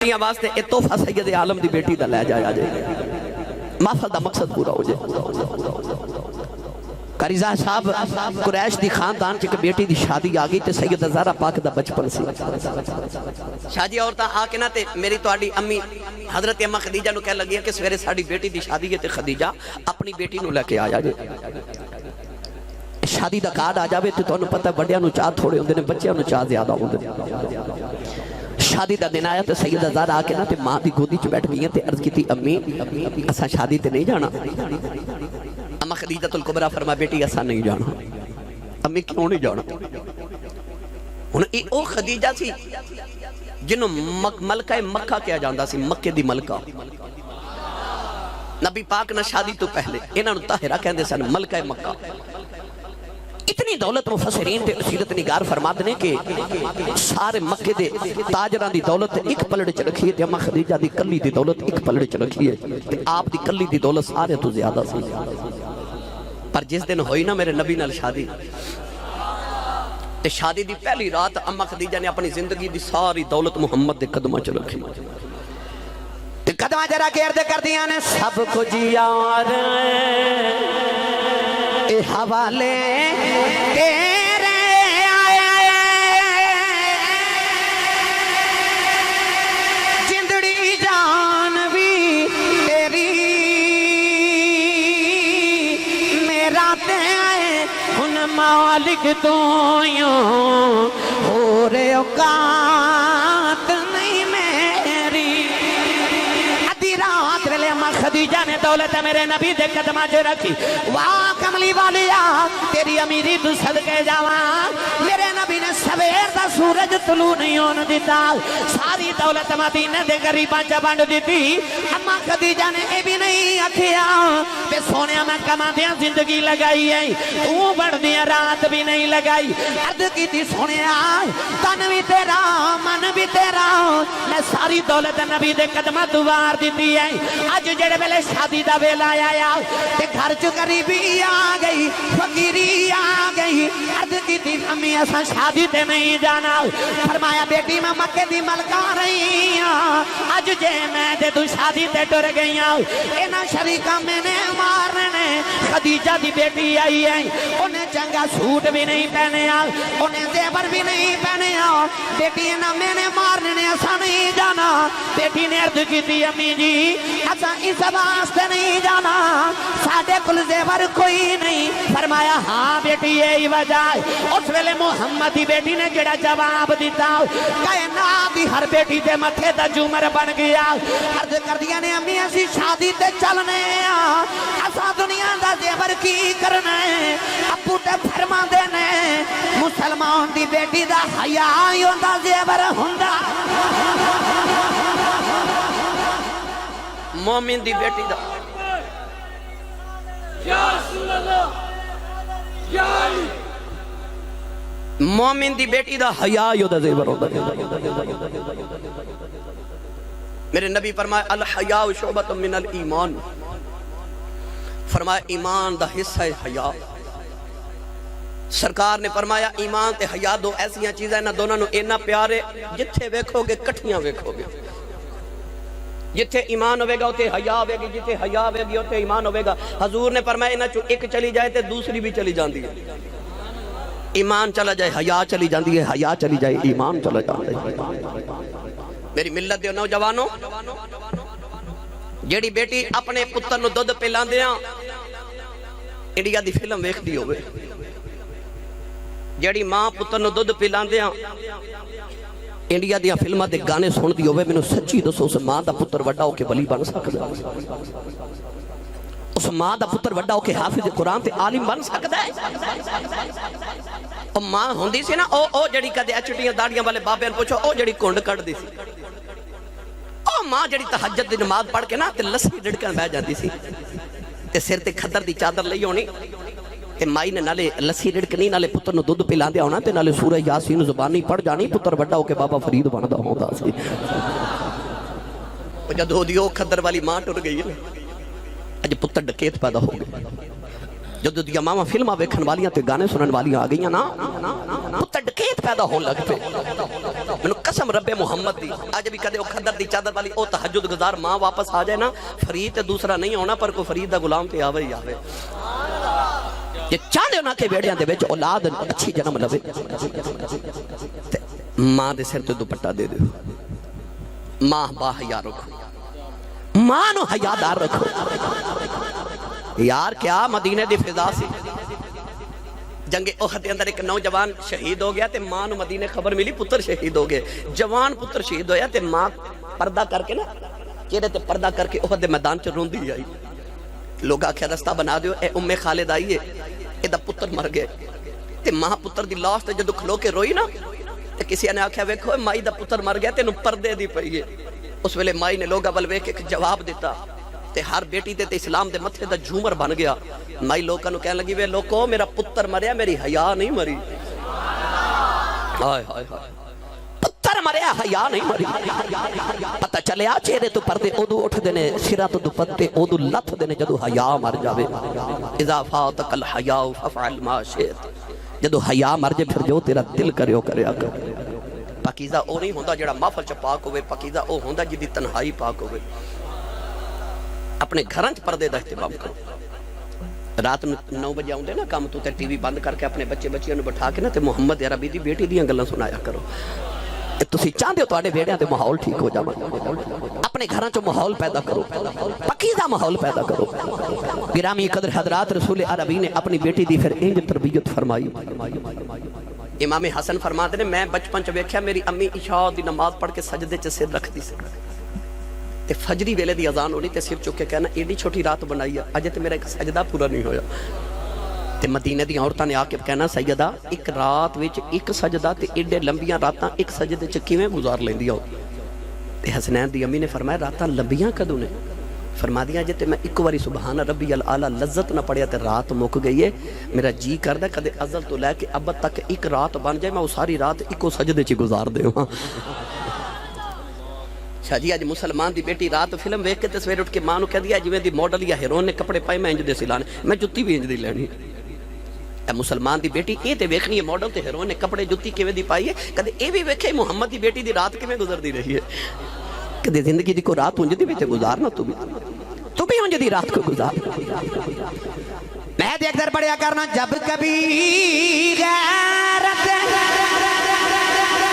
واسطے اے تحفہ سید عالم دی بیٹی دا لے جایا جائے محفل دا مقصد پورا ہو جائے قریضہ صاحب قریش دی خاندان چکے بیٹی دی شادی آگئی تے سید زہرا پاک دا بچپن سی شادی عورتاں آکے نا تے میری توڑی امی حضرت امہ خدیجہ نو کہہ لگی ہے کہ سویرے ساڑی بیٹی دی شادی ہے تے خدیجہ اپنی بیٹی نو لے کے آیا جائے شادی دا کارڈ آ جاوے تے تو انہوں پتہ بڑیاں نو چاہ تھوڑے ہوندے نے بچیاں نو چاہ زیادہ ہوندے شادی دا دن آیا تے سیدہ زہرا آکے نا تے ماں دی گودی چ بیٹھ گئی ہیں تے عرض کی تھی امی اساں شادی تے نہیں جانا اما خدیجۃ الکبریٰ فرما بیٹی اساں نہیں جانا امی کیوں نہیں جانا او خدیجہ سی جنہوں ملکہ مکہ کیا جاندہ سی مکہ دی ملکہ نبی پاک نہ شادی تو پہلے انہاں نو طاہرہ کہندے سن ملکہ مکہ اتنی دولت مفسرین تے سیرت نگار فرماتے ہیں کہ سارے مکہ دے تاجران دی دولت ایک پلڑے چ رکھی ہے تے اماں خدیجہ دی کلی دی دولت ایک پلڑے چ رکھی ہے تے آپ دی کلی دی دولت سارے تو زیادہ سی پر جس دن ہوئی نا میرے نبی نال شادی تے شادی دی پہلی رات اماں خدیجہ نے اپنی زندگی دی ساری دولت محمد دے قدمہ چ رکھی تے قدمہ جرا کے عرض کر دیا نے سب کچھ یار حوالے تیرے آئے جندڑی جان بھی تیری میرا تے آئے ان مالک تو یوں ہو رہے اوقات نہیں میری ادھی رات ویلے اماں خدیجہ نے دولت میرے نبی دے قدمہ جو رکھی واہ کملی والیا تیری امیری تو صدقے جاواں میرے نبی نے سویر دا سورج طلوع نہیں ہونے دیتا ساری دولت مدینے دے غریباں چا بانڈ دیتی اماں خدیجہ نے اے بھی نہیں اکھیا بے سونیا میں کما دیا زندگی لگائی ہے تو بڑھ دیا رات بھی نہیں لگائی عرض کی تھی سونیا تن بھی تیرا من بھی تیرا میں ساری دولت نبی دے قدمہ دوار دیتی ہے آج جڑے بلے شادی دا بیل آیا تے گھر چ غریبی آ گئی فقیری آ گئی عرض کی تھی امی ایسا شادی تے نہیں جانا فرمایا بیٹی میں مکہ دی ملکہ رہی ہوں آج جے میں دے تو شادی تے ٹر گئی ہوں اینا شریکہ میں نے مارنے خدیجہ دی بیٹی آئی ہے انہیں چنگا سوٹ بھی نہیں پہنے انہیں زیبر بھی نہیں پہنے بیٹی اینا میں نے مارنے ایسا نہیں جانا بیٹی نے عرض کی تھی امی جی ایسا اس واسطے نہیں جانا ساڑھے کل زیور کوئی نہیں فرمایا ہاں بیٹی یہی وجہ ہے اس ویلے محمد دی بیٹی نے جڑا جواب دیتا کائنات دی ہر بیٹی دے متھے دا جومر بن گیا عرض کر دیا نے امی ایسی شادی تے چلنے ایسا دنیا دا زیور کی کرنے ابو تے فرما دینے مسلمان دی بیٹی دا حیاء دا زیور ہوندا مومن دی بیٹی دا یا رسول اللہ یا علی مومن دی بیٹی دا حیاء دا زیور ہوتا میرے نبی فرمائے الحیاء شعبۃ من الایمان فرمایا ایمان دا حصہ ہے حیاء سرکار نے فرمایا ایمان تے حیاء دو ایسیاں چیزیں نہ دونوں اینا پیارے جتھے ویکھو گے کٹھیاں ویکھو گے جتھے ایمان ہوئے گا ہوتے حیاء ہوئے گی جتھے حیاء ہوئے گی ہوتے ایمان ہوئے گا حضور نے فرمایا انہاں چو ایک چلی جائے تے دوسری بھی چلی جاندی ہے ایمان چلا جائے حیاء چلی جاندی ہے حیاء چلی جائے ایمان چلا جاندی ہے میری ملت دیو نوجوانوں جیڑی بیٹی اپنے پتر نو دودھ پلان دیاں انڈیا دی فلم ویکھ دی ہوئے جیڑی ماں پتر نو دودھ پلان دیاں انڈیا دیا فلمہ دے گانے سن دی ہوئے میں نے سچی دسو اس ماں دا پتر وڈا ہو کے ولی بن سکتا اس ماں دا پتر وڈا ہو کے حافظ قرآن تے عالم بن سکتا ہے اور ماں ہوندی سی نا او جڑی کدے اچھٹیاں داڑیاں والے بابے نے پوچھو او جڑی کونڈ کٹ دی سی او ماں جڑی تہجد دی نماز پڑھ کے نا تے لسی ڈڑکن بہ جاندی سی تے سر تے کھدر دی چادر لئی ہونی تے مائی نے نالے لسی رڑکنی نالے پتر نو دودھ پلان دیا ہونا تے نالے سورہ یاسین زبانی پڑھ جانی پتر بڑا ہو کے بابا فرید بندہ ہوتا سی جد ہو دیو کھدر والی ماں ٹر گئی ہے اج پتر ڈکیت پیدا ہو گئے جد دیا ماما فلمہ ویکھن والیاں تے گانے سنن والیاں آ گئیاں نا پتر ڈکیت پیدا ہون لگ پہ میں قسم رب محمد دی اج بھی کدے او خدر دی چادر والی او تہجد گزار ماں واپس آ جائے نا فرید تے دوسرا نہیں ہونا پر کوئی فرید دا غلام تے آوے ہی آوے یہ چاہتے ہو نا کہ بیڑیاں دے وچ اولاد اچھی جنم لوے ماں دے سر تے دوپٹہ دے دے ماں با حیا رکھو ماں نو حیادار رکھو یار کیا مدینے دی فضا سی جنگ احد دے اندر ایک نوجوان شہید ہو گیا تے ماں نو مدینے خبر ملی پتر شہید ہو گئے جوان پتر شہید ہویا تے ماں پردہ کر کے نا چہرے تے پردہ کر کے احد دے میدان چ روندی آئی لوگ آکھیا رستہ بنا دیو اے ام خالد آئیے اے دا پتر مر گئے تے ماں پتر دی لاش تے جدو کھلو کے روئی نا تے کسی نے آکھیا ویکھو مائی دا پتر مر گیا تے نو پردے دی پئیے اس ویلے مائی نے لوگا بل ویکھ کے جواب دیتا تے ہر بیٹی تے اسلام دے متھے دا جھومر بن گیا مائی لوگاں نو کہنے لگی وے لوکو میرا پتر مریا میری حیا نہیں مری ہائے ہائے ہائے پتر مریا حیا نہیں مری پتہ چلیا چہرے تو پردے اودو اٹھ دینے سرا تو دوپٹے اودو لت دینے جدو حیا مر جاوے اذا فاتک الحیاء ففعل ما شئت جدو حیا مر جے پھر جو تیرا دل کریو کریا کر پاکیزہ او نہیں ہوندا جڑا محفل چ پاک ہوئے پاکیزہ او ہوندا جدی تنہائی پاک ہوئے اپنے گھراں چ پردے دا اہتمام کرو رات 9 بجے آؤندے نا کام تو تے ٹی وی بند کر کے اپنے بچے بچیاں نو بٹھا کے نا تے محمد عربی دی بیٹی دیاں گلاں سنایا کرو تسی چاہندے ہو تواڈے بیڑیاں تے ماحول ٹھیک ہو جاوے اپنے گھراں چ ماحول پیدا کرو پاکیزہ ماحول پیدا کرو گرامی قدر حضرات رسول عربی نے اپنی بیٹی دی پھر انج تربیت فرمائی امام حسن فرماتے نے میں بچپن چ ویکھیا میری امی عشاء دی نماز پڑھ کے سجدے چ سر رکھدی سی تے فجری ویلے دی اذان ہونی تے سر چک کے کہنا ایڈی چھوٹی رات بنائی ہے اجے تے میرا ایک سجدہ پورا نہیں ہویا تے مدینے دی عورتاں نے آ کے کہنا سیدہ ایک رات وچ ایک سجدہ تے ایڈے لمبیاں راتاں ایک سجدے چ کیویں گزار لیندیاں تے حسنین دی امی نے فرمایا راتاں لمبیاں کدوں نے فرما دیا جے تے میں ایک واری سبحان ربی العالی لذت نہ پڑیا تے رات مک گئی ہے میرا جی کردا کدے ازل تو لے کے اب تک ایک رات بن جائے میں وہ ساری رات ایکو سجدے چ گزار دیواں شاہ جی اج مسلمان دی بیٹی رات فلم ویکھ کے تے سویرے اٹھ کے ماں نو کہہ دیا جویں دی ماڈل یا ہیرون نے کپڑے پائے میں انج دے سلانے میں جُتی بھی انج دی لینی اے مسلمان دی بیٹی اے تے ویکھنی ہے ماڈل تے ہیرون نے کپڑے جُتی کیویں دی پائی ہے کدے اے بھی ویکھے محمد دی بیٹی دی رات کیویں گزردی رہی ہے کدے زندگی دی کو رات انج دی بھی تے گزارنا تو بھی انج دی رات کو گزار میں دیکھ در پڑھیا کرنا جب کبھی غیرت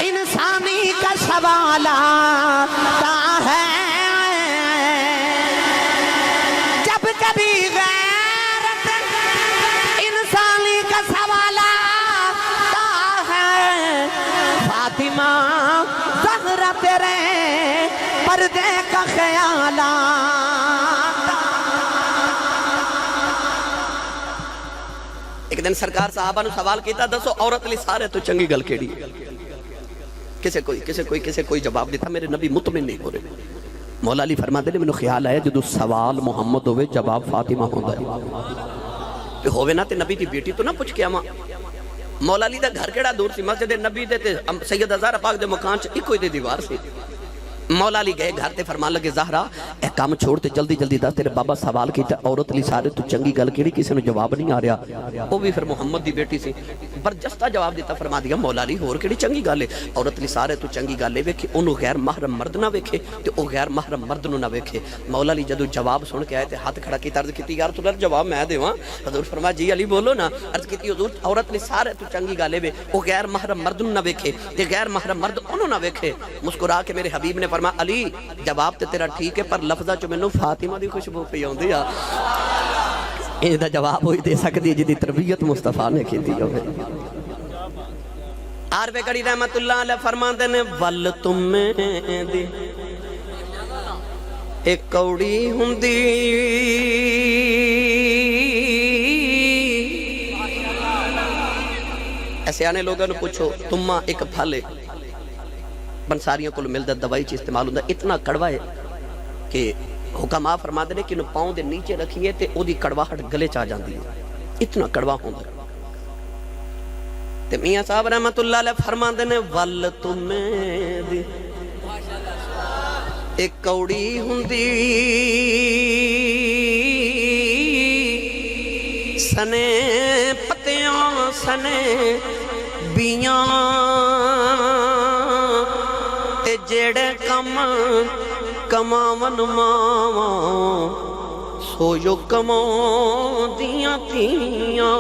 انسانی کا سوال آتا ہے جب کبھی غیرت انسانی کا سوال آتا ہے فاطمہ زہرا تیرے پردے کا خیال ایک دن سرکار صحابہ نے سوال کیتا دسو عورت لی سارے تو چنگی گل کیڑی کسے کوئی جواب دیتا میرے نبی مطمئن نہیں ہو رہے مولا علی فرماتے نے میں خیال آیا جدو سوال محمد ہوئے جواب فاطمہ ہوندا ہے ہوئے نا تے نبی دی بیٹی تو نہ پوچھ کے آما مولا علی دا گھر کیڑا دور سی مسجد نبی دے تے سیدہ زہرا پاک دے مکان چ ایک ہوئی دے دیوار سی مولا علی گئے گھر تے فرمان لگے زہرا اے کام چھوڑ تے جلدی جلدی دس تیرے بابا سوال کیتا عورت لی سارے تو چنگی گل کیڑی کسی نے جواب نہیں آ رہا وہ بھی پھر محمد دی بیٹی سی برجستہ جواب دیتا فرما دیا مولا علی اور کیڑی چنگی گل ہے عورت لی سارے تو چنگی گل ہے ویکھے انہوں غیر محرم مرد نہ ویکھے تے او غیر محرم مرد نہ ویکھے مولا علی جدو جواب سن کے آئے تے ہاتھ کھڑا کی عرض کیتی یا رسول اللہ جواب میں دیواں حضور فرمایا جی علی بولو نا عرض کیتی حضور عورت لی سارے تو چنگی گل ہے او غیر محرم مرد نہ ویکھے تے غیر محرم مرد انہوں نہ ویکھے مسکرا کے میرے حبیب نے فرمایا علی جواب تے تیرا ٹھیک ہے پر لفظہ چو میں نو فاطمہ دی خوشبو پی ہوندی ہے یہ دا جواب ہوئی دے سکتی ہے جدی تربیت مصطفیٰ نے کی دی ہوئے عارف کڑی رحمت اللہ علیہ فرمان دینے ول تمہیں دی ایک کوڑی ہندی ایسے آنے لوگوں نے پوچھو تمہ ایک پھلے بنساریوں کو ملدہ دوائی چی استعمال ہوندہ اتنا کڑوا ہے کہ حکمہ فرما دے کہ انہوں پاؤں دے نیچے رکھیے تے او دی کڑواہٹ گلے چاہ جاندی ہے اتنا کڑوا ہوندہ تے میاں صاحب رحمت اللہ علیہ فرما دے ول تمہیں دی ایک کوڑی ہوندی سنے پتیاں سنے بی ਧੀਆਂ ਤੇ ਜਿਹੜੇ ਕੰਮ ਕਮਾਵਨ ਮਾਵਾਂ ਸੋ ਜੋ ਕਮਾਉਂਦੀਆਂ ਧੀਆਂ